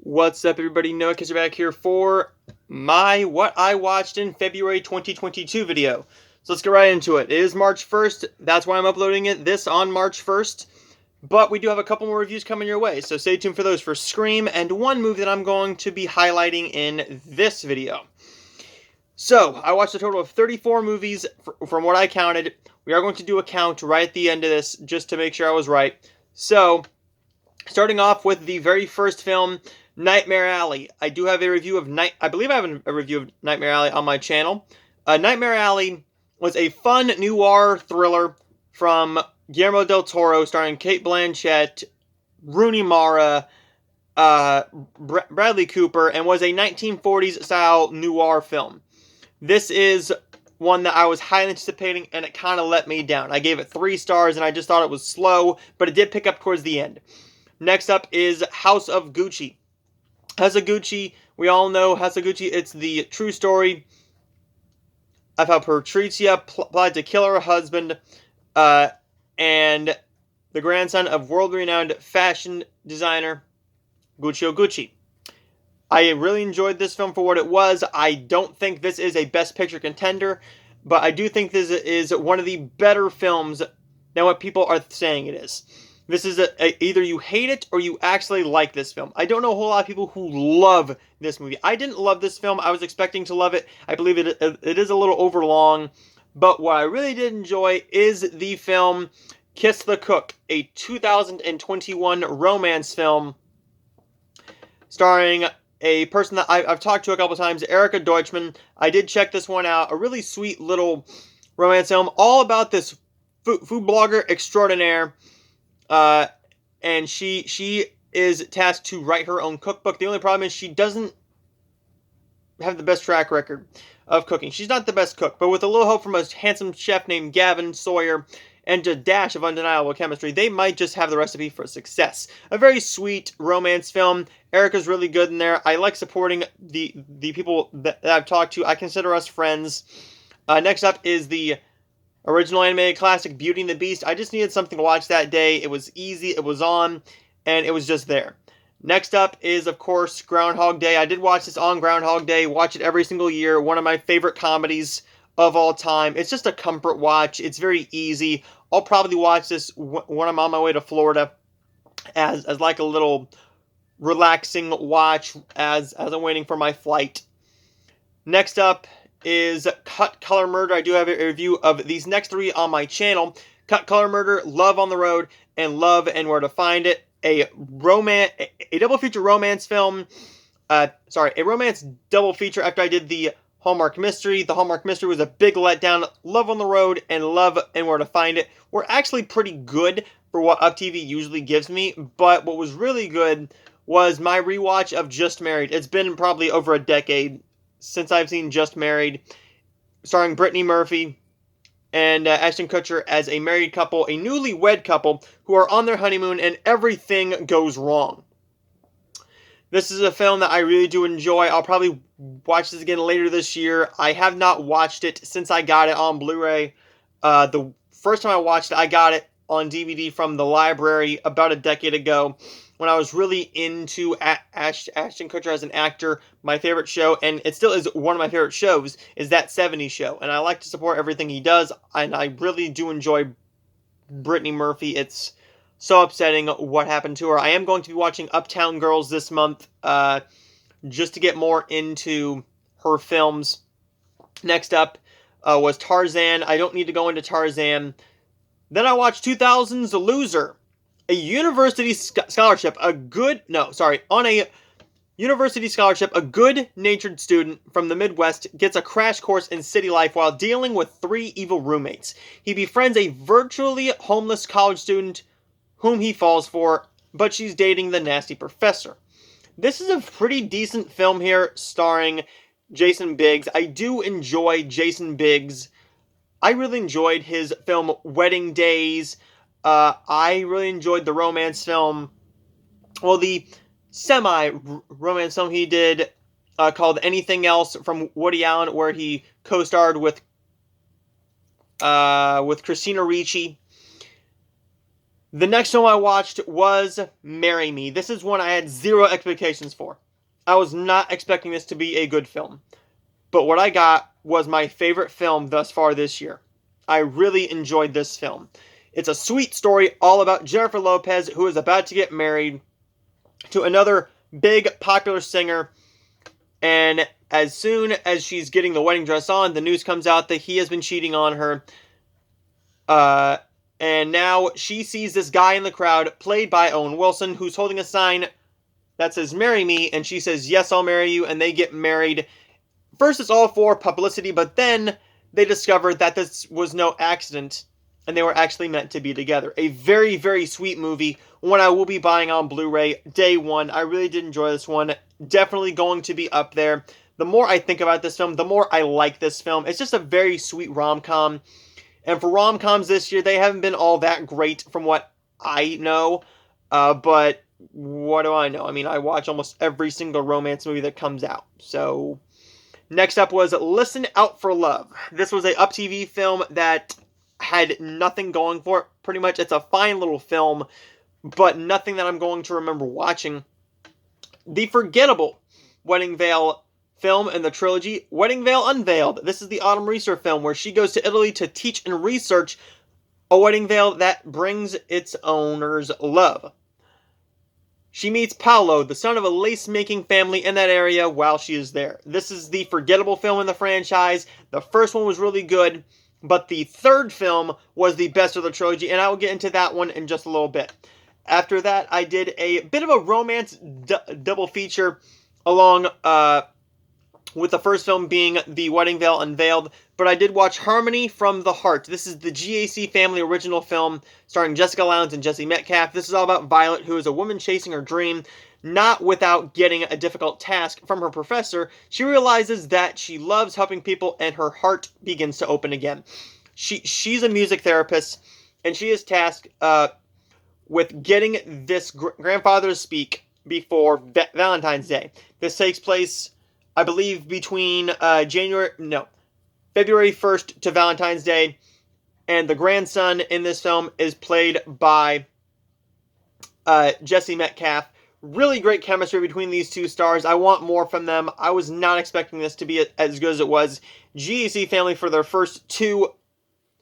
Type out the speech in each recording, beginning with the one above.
What's up, everybody? Noah Kisser back here for my What I Watched in February 2022 video. So let's get right into it. It is March 1st. That's why I'm uploading this on March 1st. But we do have a couple more reviews coming your way, so stay tuned for those for Scream and one movie that I'm going to be highlighting in this video. So, I watched a total of 34 movies from what I counted. We are going to do a count right at the end of this just to make sure I was right. So, starting off with the very first film, Nightmare Alley. I do have a review of I believe I have a review of Nightmare Alley on my channel. Nightmare Alley was a fun noir thriller from Guillermo del Toro, starring Cate Blanchett, Rooney Mara, Bradley Cooper, and was a 1940s style noir film. This is one that I was highly anticipating, and it kind of let me down. I gave it 3 stars, and I just thought it was slow, but it did pick up towards the end. Next up is House of Gucci. House of Gucci, we all know House of Gucci. It's the true story of how Patricia plotted to kill her husband and the grandson of world-renowned fashion designer Guccio Gucci. I really enjoyed this film for what it was. I don't think this is a Best Picture contender, but I do think this is one of the better films than what people are saying it is. This is either you hate it or you actually like this film. I don't know a whole lot of people who love this movie. I didn't love this film. I was expecting to love it. I believe it is a little overlong, but what I really did enjoy is the film Kiss the Cook, a 2021 romance film starring a person that I've talked to a couple times, Erica Deutschman. I did check this one out. A really sweet little romance film, all about this food blogger extraordinaire. And she is tasked to write her own cookbook. The only problem is she doesn't have the best track record of cooking. She's not the best cook, but with a little help from a handsome chef named Gavin Sawyer and a dash of undeniable chemistry, they might just have the recipe for success. A very sweet romance film. Erica's really good in there. I like supporting the people that I've talked to. I consider us friends. Next up is the original animated classic, Beauty and the Beast. I just needed something to watch that day. It was easy, it was on, and it was just there. Next up is, of course, Groundhog Day. I did watch this on Groundhog Day, watch it every single year. One of my favorite comedies of all time. It's just a comfort watch. It's very easy. I'll probably watch this when I'm on my way to Florida as like a little relaxing watch as I'm waiting for my flight. Next up is Cut, Color, Murder. I do have a review of these next 3 on my channel. Cut, Color, Murder, Love on the Road, and Love and Where to Find It. A double feature romance film. A romance double feature after I did the Hallmark Mystery. The Hallmark Mystery was a big letdown. Love on the Road and Love and Where to Find It were actually pretty good for what UpTV usually gives me, but what was really good was my rewatch of Just Married. It's been probably over a decade since I've seen Just Married, starring Brittany Murphy and Ashton Kutcher as a married couple, a newlywed couple, who are on their honeymoon and everything goes wrong. This is a film that I really do enjoy. I'll probably watch this again later this year. I have not watched it since I got it on Blu-ray. The first time I watched it, I got it on DVD from the library about a decade ago, when I was really into Ashton Kutcher as an actor. My favorite show, and it still is one of my favorite shows, is That 70s Show. And I like to support everything he does, and I really do enjoy Brittany Murphy. It's so upsetting what happened to her. I am going to be watching Uptown Girls this month, just to get more into her films. Next up was Tarzan. I don't need to go into Tarzan. Then I watched 2000's Loser. A university scholarship, on a university scholarship, a good-natured student from the Midwest gets a crash course in city life while dealing with 3 evil roommates. He befriends a virtually homeless college student whom he falls for, but she's dating the nasty professor. This is a pretty decent film here, starring Jason Biggs. I do enjoy Jason Biggs. I really enjoyed his film Wedding Days. I really enjoyed the romance film, the semi-romance film he did called Anything Else from Woody Allen, where he co-starred with Christina Ricci. The next film I watched was Marry Me. This is one I had zero expectations for. I was not expecting this to be a good film. But what I got was my favorite film thus far this year. I really enjoyed this film. It's a sweet story all about Jennifer Lopez, who is about to get married to another big popular singer. And as soon as she's getting the wedding dress on, the news comes out that he has been cheating on her. And now she sees this guy in the crowd, played by Owen Wilson, who's holding a sign that says, "Marry me," and she says, "Yes, I'll marry you," and they get married. First, it's all for publicity, but then they discover that this was no accident, and they were actually meant to be together. A very, very sweet movie, one I will be buying on Blu-ray day one. I really did enjoy this one. Definitely going to be up there. The more I think about this film, the more I like this film. It's just a very sweet rom-com. And for rom-coms this year, they haven't been all that great from what I know. But what do I know? I mean, I watch almost every single romance movie that comes out. So, next up was Listen Out for Love. This was a Up TV film that had nothing going for it. Pretty much, it's a fine little film, but nothing that I'm going to remember watching. The forgettable Wedding Veil film in the trilogy, Wedding Veil Unveiled. This is the Autumn Reeser film where she goes to Italy to teach and research a wedding veil that brings its owners love. She meets Paolo, the son of a lace-making family in that area, while she is there. This is the forgettable film in the franchise. The first one was really good, but the third film was the best of the trilogy, and I will get into that one in just a little bit. After that, I did a bit of a romance double feature along with the first film being The Wedding Veil Unveiled, but I did watch Harmony from the Heart. This is the GAC family original film starring Jessica Lowndes and Jesse Metcalfe. This is all about Violet, who is a woman chasing her dream, not without getting a difficult task from her professor. She realizes that she loves helping people, and her heart begins to open again. She's a music therapist, and she is tasked with getting this grandfather to speak before Valentine's Day. This takes place, I believe, between February 1st to Valentine's Day, and the grandson in this film is played by Jesse Metcalfe. Really great chemistry between these two stars. I want more from them. I was not expecting this to be as good as it was. GAC family, for their first two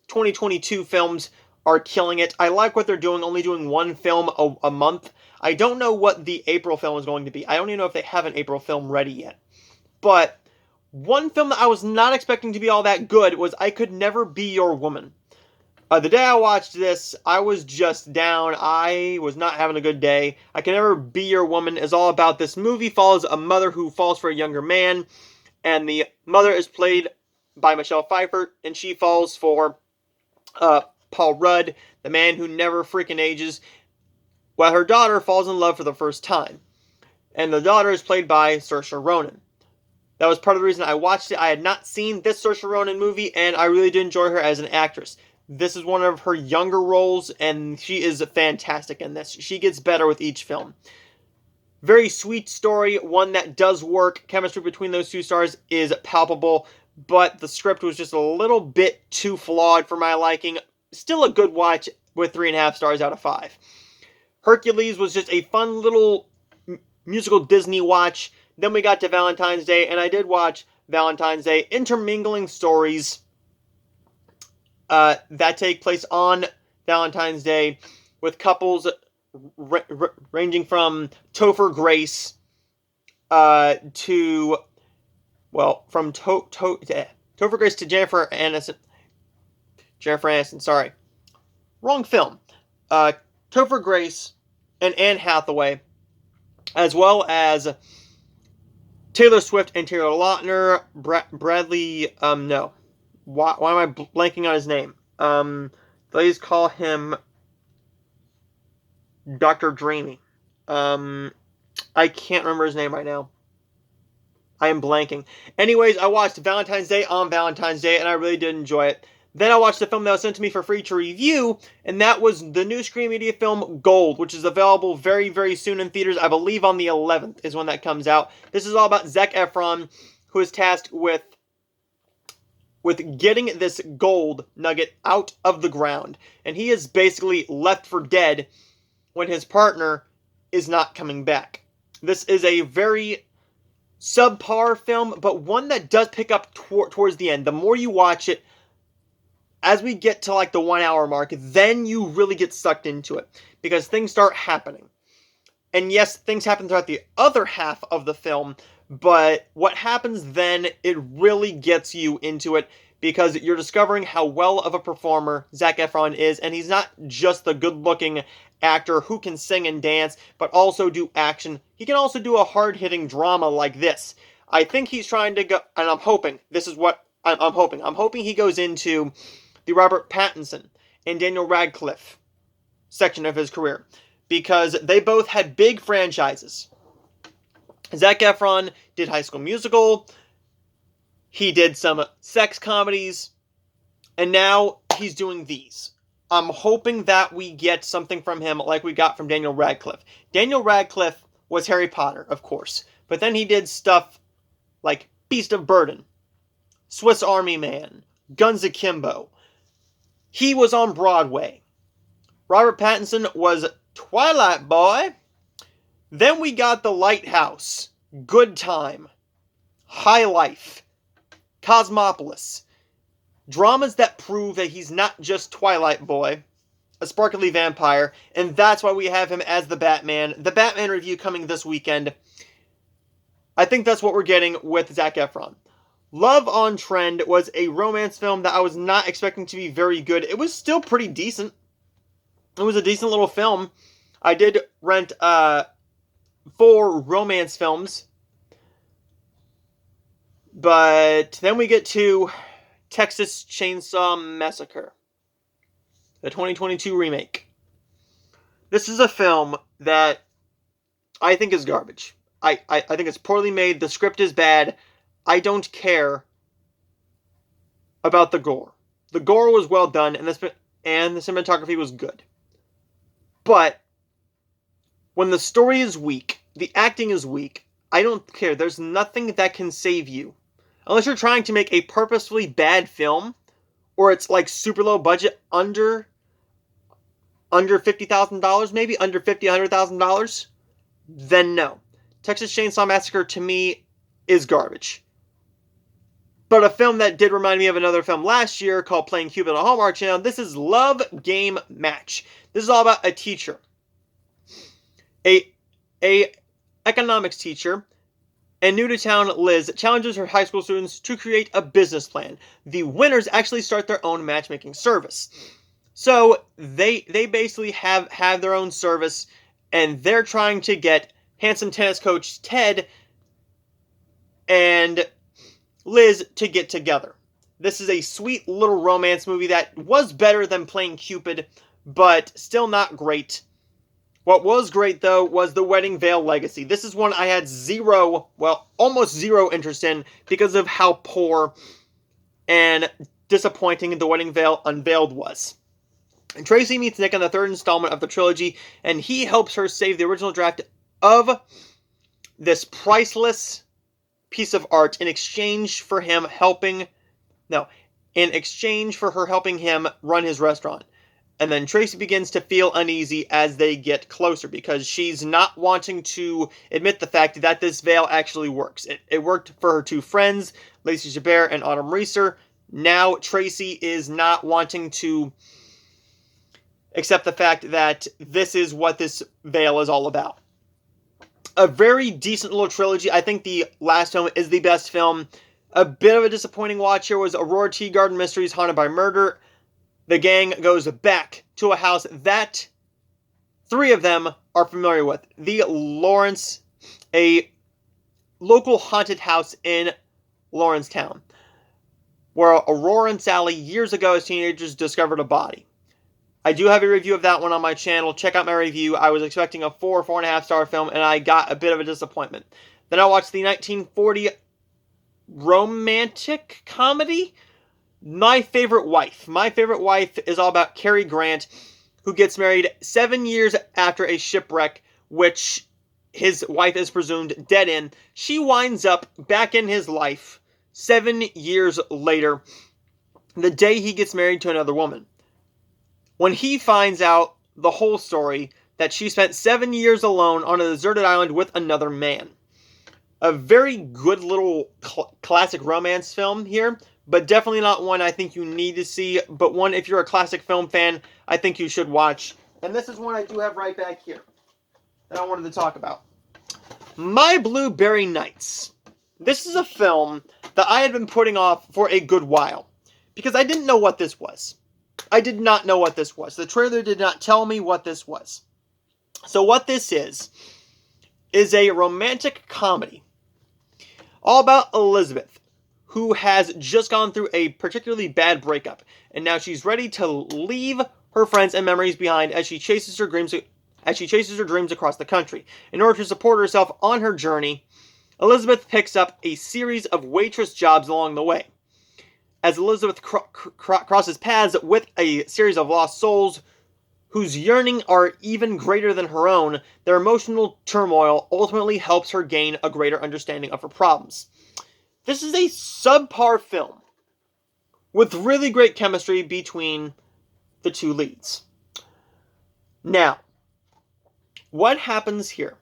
2022 films, are killing it. I like what they're doing, only doing one film a month. I don't know what the April film is going to be. I don't even know if they have an April film ready yet. But one film that I was not expecting to be all that good was I Could Never Be Your Woman. The day I watched this, I was just down. I was not having a good day. I Can Never Be Your Woman is all about this movie follows a mother who falls for a younger man, and the mother is played by Michelle Pfeiffer, and she falls for Paul Rudd, the man who never freaking ages, while her daughter falls in love for the first time. And the daughter is played by Saoirse Ronan. That was part of the reason I watched it. I had not seen this Saoirse Ronan movie, and I really did enjoy her as an actress. This is one of her younger roles, and she is fantastic in this. She gets better with each film. Very sweet story, one that does work. Chemistry between those two stars is palpable, but the script was just a little bit too flawed for my liking. Still a good watch with 3.5 stars out of 5. Hercules was just a fun little musical Disney watch. Then we got to Valentine's Day, and I did watch Valentine's Day, intermingling stories that take place on Valentine's Day with couples ranging from Topher Grace Topher Grace to Jennifer Aniston. Sorry. Wrong film. Topher Grace and Anne Hathaway, as well as Taylor Swift and Taylor Lautner, Bradley, no. Why am I blanking on his name? Please call him Dr. Dreamy. I can't remember his name right now. I am blanking. Anyways, I watched Valentine's Day on Valentine's Day, and I really did enjoy it. Then I watched a film that was sent to me for free to review, and that was the new Screen Media film Gold, which is available very, very soon in theaters. I believe on the 11th is when that comes out. This is all about Zac Efron, who is tasked with with getting this gold nugget out of the ground. And he is basically left for dead when his partner is not coming back. This is a very subpar film, but one that does pick up towards the end. The more you watch it, as we get to like the 1 hour mark, then you really get sucked into it because things start happening. And yes, things happen throughout the other half of the film, but what happens then, it really gets you into it because you're discovering how well of a performer Zac Efron is, and he's not just the good-looking actor who can sing and dance, but also do action. He can also do a hard-hitting drama like this. I think he's trying to go, and I'm hoping, this is what I'm hoping. I'm hoping he goes into the Robert Pattinson and Daniel Radcliffe section of his career, because they both had big franchises. Zac Efron did High School Musical, he did some sex comedies, and now he's doing these. I'm hoping that we get something from him like we got from Daniel Radcliffe. Daniel Radcliffe was Harry Potter, of course, but then he did stuff like Beast of Burden, Swiss Army Man, Guns Akimbo. He was on Broadway. Robert Pattinson was Twilight Boy. Then we got The Lighthouse, Good Time, High Life, Cosmopolis. Dramas that prove that he's not just Twilight Boy, a sparkly vampire, and that's why we have him as the Batman. The Batman review coming this weekend. I think that's what we're getting with Zac Efron. Love on Trend was a romance film that I was not expecting to be very good. It was still pretty decent. It was a decent little film. I did rent 4 romance films. But then we get to Texas Chainsaw Massacre, the 2022 remake. This is a film that I think is garbage. I think it's poorly made. The script is bad. I don't care about the gore. The gore was well done, and the cinematography was good. But when the story is weak, the acting is weak, I don't care. There's nothing that can save you. Unless you're trying to make a purposefully bad film, or it's like super low budget, under $50,000 maybe, under $100,000, then no. Texas Chainsaw Massacre, to me, is garbage. But a film that did remind me of another film last year called Playing Cupid on Hallmark Channel, this is Love Game Match. This is all about a teacher. A economics teacher, and new to town Liz challenges her high school students to create a business plan. The winners actually start their own matchmaking service. So they basically have their own service, and they're trying to get handsome tennis coach Ted and Liz to get together. This is a sweet little romance movie that was better than Playing Cupid, but still not great. What was great, though, was The Wedding Veil Legacy. This is one I had almost zero interest in because of how poor and disappointing The Wedding Veil Unveiled was. And Tracy meets Nick in the 3rd installment of the trilogy, and he helps her save the original draft of this priceless piece of art in exchange for her helping him run his restaurant. And then Tracy begins to feel uneasy as they get closer because she's not wanting to admit the fact that this veil actually works. It worked for her 2 friends, Lacey Chabert and Autumn Reeser. Now Tracy is not wanting to accept the fact that this is what this veil is all about. A very decent little trilogy. I think the last film is the best film. A bit of a disappointing watch here was Aurora Tea Garden Mysteries Haunted by Murder. The gang goes back to a house that 3 of them are familiar with. The Lawrence, a local haunted house in Lawrencetown, where Aurora and Sally years ago as teenagers discovered a body. I do have a review of that one on my channel. Check out my review. I was expecting a 4.5 star film, and I got a bit of a disappointment. Then I watched the 1940 romantic comedy, My Favorite Wife. My Favorite Wife is all about Cary Grant, who gets married 7 years after a shipwreck, which his wife is presumed dead in. She winds up back in his life 7 years later, the day he gets married to another woman. When he finds out the whole story, that she spent 7 years alone on a deserted island with another man. A very good little classic romance film here, but definitely not one I think you need to see, but one, if you're a classic film fan, I think you should watch. And this is one I do have right back here that I wanted to talk about. My Blueberry Nights. This is a film that I had been putting off for a good while, because I didn't know what this was. I did not know what this was. The trailer did not tell me what this was. So what this is a romantic comedy all about Elizabeth, who has just gone through a particularly bad breakup, and now she's ready to leave her friends and memories behind as she chases her dreams across the country. In order to support herself on her journey, Elizabeth picks up a series of waitress jobs along the way. As Elizabeth crosses paths with a series of lost souls whose yearning are even greater than her own, their emotional turmoil ultimately helps her gain a greater understanding of her problems. This is a subpar film with really great chemistry between the two leads. Now, what happens here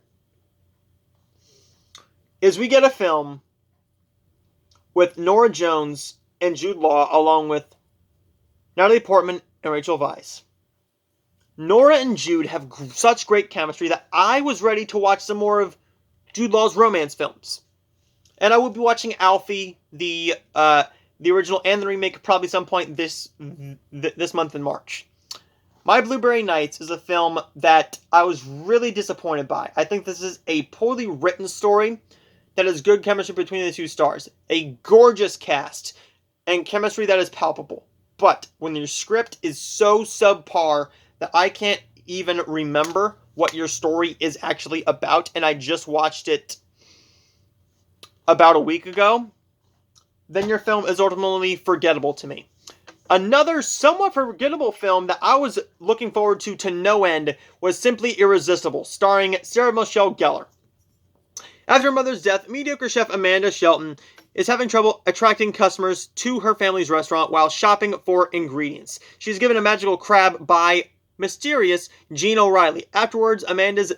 is we get a film with Norah Jones and Jude Law along with Natalie Portman and Rachel Weisz. Nora and Jude have such great chemistry that I was ready to watch some more of Jude Law's romance films. And I will be watching Alfie, the original and the remake, probably some point this month in March. My Blueberry Nights is a film that I was really disappointed by. I think this is a poorly written story that has good chemistry between the two stars. A gorgeous cast and chemistry that is palpable. But when your script is so subpar that I can't even remember what your story is actually about, and I just watched it about a week ago, then your film is ultimately forgettable to me. Another somewhat forgettable film that I was looking forward to no end was Simply Irresistible, starring Sarah Michelle Gellar. After her mother's death, mediocre chef Amanda Shelton is having trouble attracting customers to her family's restaurant while shopping for ingredients. She's given a magical crab by mysterious Gene O'Reilly. Afterwards, Amanda's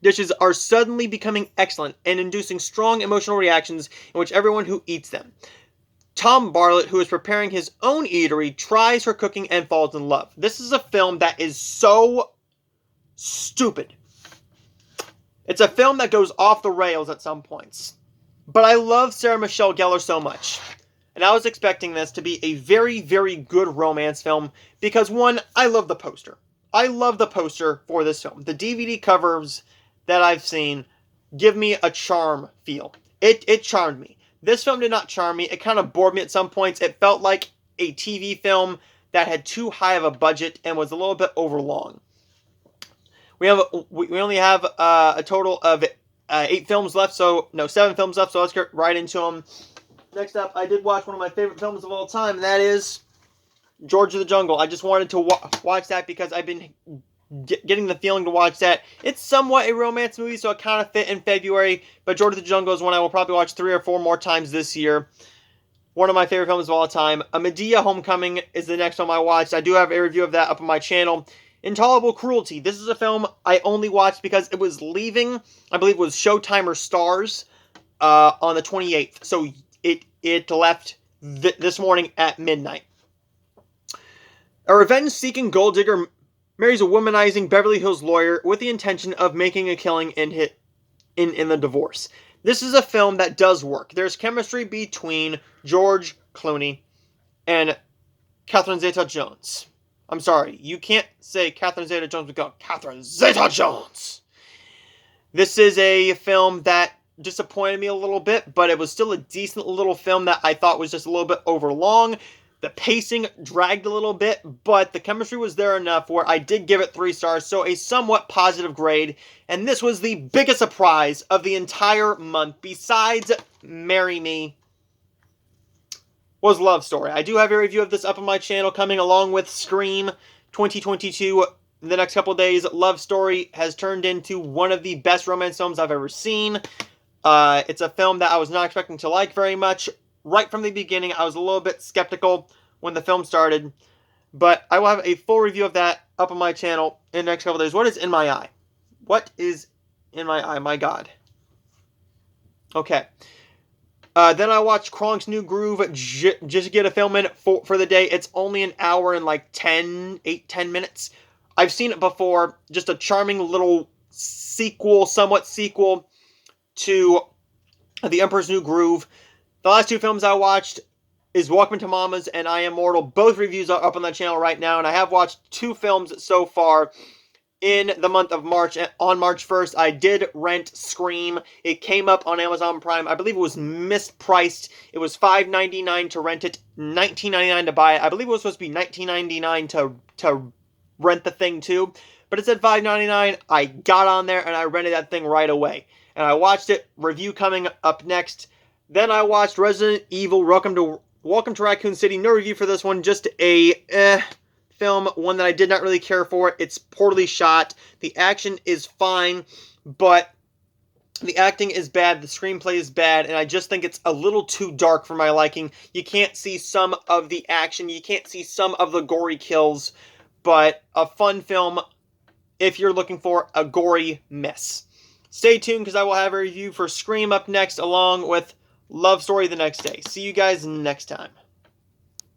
dishes are suddenly becoming excellent and inducing strong emotional reactions in which everyone who eats them. Tom Bartlett, who is preparing his own eatery, tries her cooking and falls in love. This is a film that is so stupid. It's a film that goes off the rails at some points. But I love Sarah Michelle Gellar so much. And I was expecting this to be a very, very good romance film because, one, I love the poster. I love the poster for this film. The DVD covers that I've seen give me a charm feel. It charmed me. This film did not charm me. It kind of bored me at some points. It felt like a TV film that had too high of a budget and was a little bit overlong. We only have a total of 7 films left, so let's get right into them. Next up, I did watch one of my favorite films of all time, and that is George of the Jungle. I just wanted to watch that because I've been getting the feeling to watch that. It's somewhat a romance movie, so it kind of fit in February, but George of the Jungle is one I will probably watch 3 or 4 more times this year. One of my favorite films of all time. A Medea Homecoming is the next film I watched. I do have a review of that up on my channel. Intolerable Cruelty. This is a film I only watched because it was leaving, I believe it was Showtime or Stars, on the 28th. So it left this morning at midnight. A revenge-seeking gold digger marries a womanizing Beverly Hills lawyer with the intention of making a killing in the divorce. This is a film that does work. There's chemistry between George Clooney and Catherine Zeta-Jones. I'm sorry, you can't say Catherine Zeta-Jones without Catherine Zeta-Jones. This is a film that disappointed me a little bit, but it was still a decent little film that I thought was just a little bit overlong. The pacing dragged a little bit, but the chemistry was there enough where I did give it 3 stars, so a somewhat positive grade. And this was the biggest surprise of the entire month, besides Marry Me, was Love Story. I do have a review of this up on my channel coming along with Scream 2022 in the next couple of days. Love Story has turned into one of the best romance films I've ever seen. It's a film that I was not expecting to like very much. Right from the beginning, I was a little bit skeptical when the film started. But I will have a full review of that up on my channel in the next couple days. What is in my eye? What is in my eye? My God. Okay. Then I watched Kronk's New Groove just to get a film in for the day. It's only an hour and like 10 minutes. I've seen it before. Just a charming little sequel, somewhat sequel to The Emperor's New Groove. The last two films I watched is Welcome to Mama's and I Am Mortal. Both reviews are up on that channel right now, and I have watched two films so far in the month of March. On March 1st, I did rent Scream. It came up on Amazon Prime. I believe it was mispriced. It was $5.99 to rent it, $19.99 to buy it. I believe it was supposed to be $19.99 to rent the thing too, but it said $5.99. I got on there and I rented that thing right away. And I watched it. Review coming up next. Then I watched Resident Evil Welcome to Raccoon City. No review for this one, just a film, one that I did not really care for. It's poorly shot. The action is fine, but the acting is bad. The screenplay is bad, and I just think it's a little too dark for my liking. You can't see some of the action. You can't see some of the gory kills, but a fun film if you're looking for a gory mess. Stay tuned because I will have a review for Scream up next along with Love Story the next day. See you guys next time.